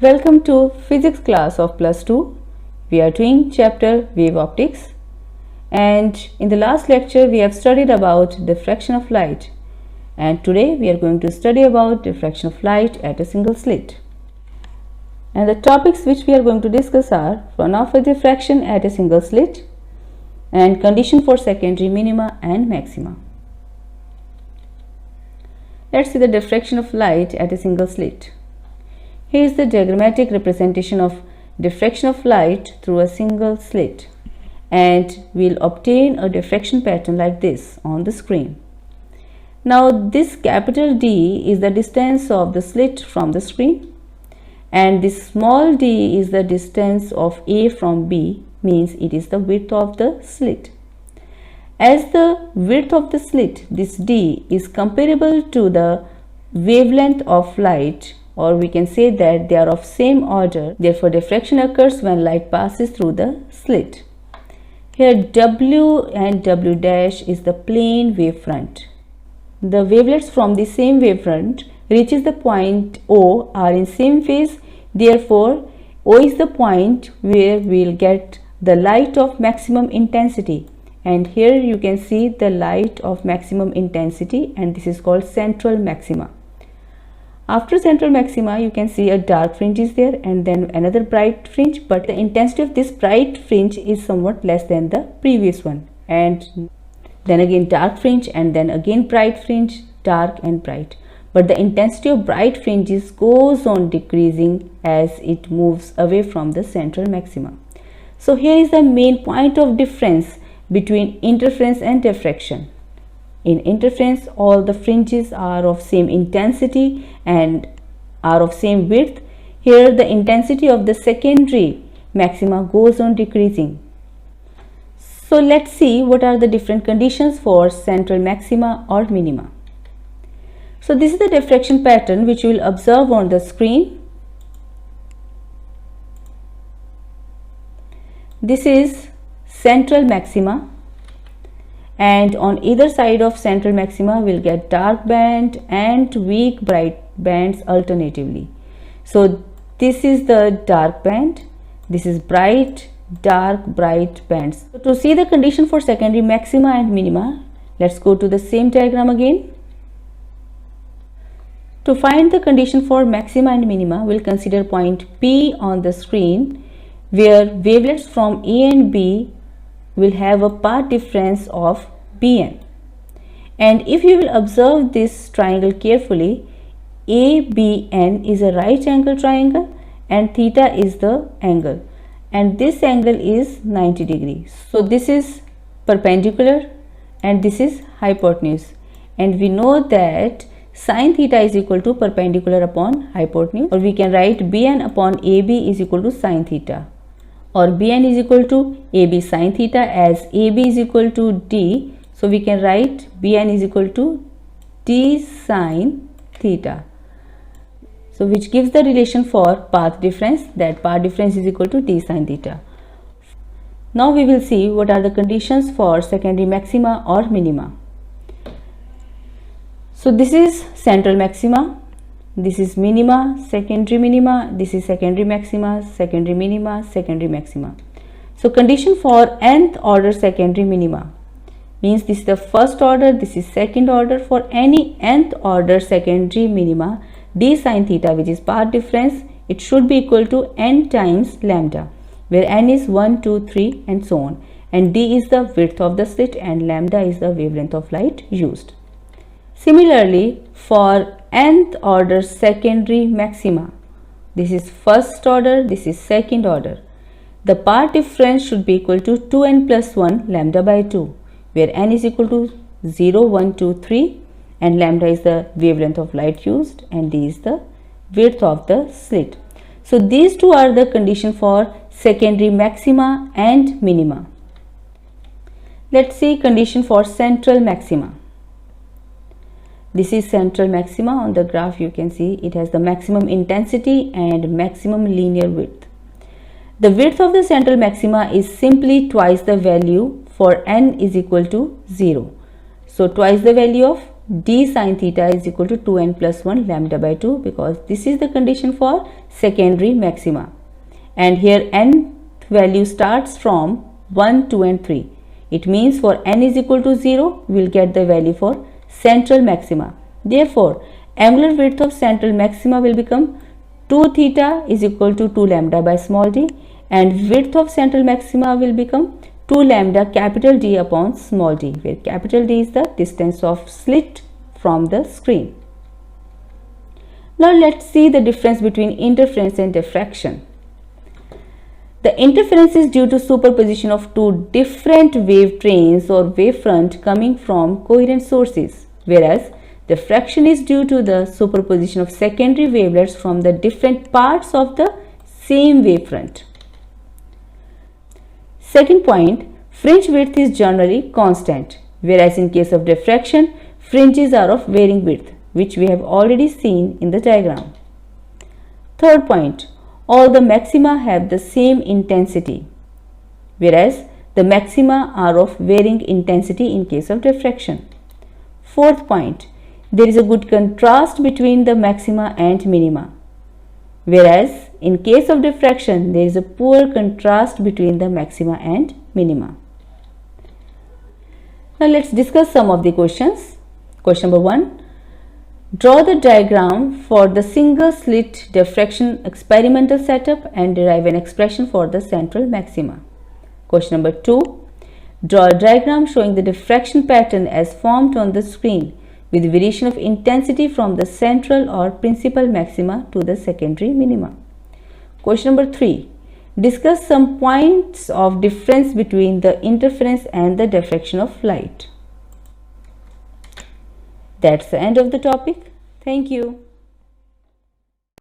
Welcome to physics class of plus 2. We are doing chapter wave optics, and in the last lecture we have studied about diffraction of light, and today we are going to study about diffraction of light at a single slit. And the topics which we are going to discuss are Freunhofer diffraction at a single slit and condition for secondary minima and maxima. Let's see the diffraction of light at a single slit. Here is the diagrammatic representation of diffraction of light through a single slit, and we'll obtain a diffraction pattern like this on the screen. Now this capital D is the distance of the slit from the screen, and this small d is the distance of A from B, means it is the width of the slit. As the width of the slit, this d is comparable to the wavelength of light, or we can say that they are of same order. Therefore, diffraction occurs when light passes through the slit. Here W and W dash is the plane wavefront. The wavelets from the same wavefront reaches the point O are in same phase. Therefore, O is the point where we will get the light of maximum intensity. And here you can see the light of maximum intensity, and this is called central maxima. After central maxima, you can see a dark fringe is there and then another bright fringe, but the intensity of this bright fringe is somewhat less than the previous one, and then again dark fringe and then again bright fringe, dark and bright. But the intensity of bright fringes goes on decreasing as it moves away from the central maxima. So here is the main point of difference between interference and diffraction. In interference, all the fringes are of same intensity and are of same width. Here the intensity of the secondary maxima goes on decreasing. So let's see what are the different conditions for central maxima or minima. So this is the diffraction pattern which you will observe on the screen. This is central maxima, and on either side of central maxima we'll get dark band and weak bright bands alternatively. So this is the dark band, this is bright, dark, bright bands. So to see the condition for secondary maxima and minima, let's go to the same diagram again. To find the condition for maxima and minima, we'll consider point P on the screen, where wavelets from A and B will have a path difference of Bn. And if you will observe this triangle carefully, ABN is a right angle triangle and theta is the angle, and this angle is 90 degrees. So this is perpendicular and this is hypotenuse, and we know that sin theta is equal to perpendicular upon hypotenuse, or we can write Bn upon AB is equal to sin theta, or Bn is equal to AB sin theta, as AB is equal to D. So we can write Bn is equal to D sin theta. So which gives the relation for path difference, that path difference is equal to D sin theta. Now we will see what are the conditions for secondary maxima or minima. So this is central maxima, this is minima, secondary minima, this is secondary maxima, secondary minima, secondary maxima. So condition for nth order secondary minima means this is the first order, this is second order. For any nth order secondary minima, d sin theta, which is path difference, it should be equal to n times lambda, where n is 1, 2, 3 and so on, and d is the width of the slit and lambda is the wavelength of light used. Similarly, for nth order secondary maxima, this is first order, this is second order, the path difference should be equal to 2n plus 1 lambda by 2, where n is equal to 0, 1, 2, 3 and lambda is the wavelength of light used and d is the width of the slit. So these two are the condition for secondary maxima and minima. Let's see condition for central maxima. This is central maxima. On the graph you can see it has the maximum intensity and maximum linear width. The width of the central maxima is simply twice the value for n is equal to 0. So twice the value of d sine theta is equal to 2n plus 1 lambda by 2, because this is the condition for secondary maxima. And here n value starts from 1, 2 and 3. It means for n is equal to 0, we will get the value for central maxima. Therefore, angular width of central maxima will become 2 theta is equal to 2 lambda by small d, and width of central maxima will become 2 lambda capital D upon small d, where capital D is the distance of slit from the screen. Now let's see the difference between interference and diffraction. The interference is due to superposition of two different wave trains or wavefront coming from coherent sources, whereas diffraction is due to the superposition of secondary wavelets from the different parts of the same wavefront. Second point, fringe width is generally constant, whereas in case of diffraction, fringes are of varying width, which we have already seen in the diagram. Third point, all the maxima have the same intensity, whereas the maxima are of varying intensity in case of diffraction. Fourth point, there is a good contrast between the maxima and minima, whereas in case of diffraction there is a poor contrast between the maxima and minima. Now let's discuss some of the questions. Question number 1. Draw the diagram for the single slit diffraction experimental setup and derive an expression for the central maxima. Question number 2. Draw a diagram showing the diffraction pattern as formed on the screen with variation of intensity from the central or principal maxima to the secondary minima. Question number 3. Discuss some points of difference between the interference and the diffraction of light. That's the end of the topic. Thank you.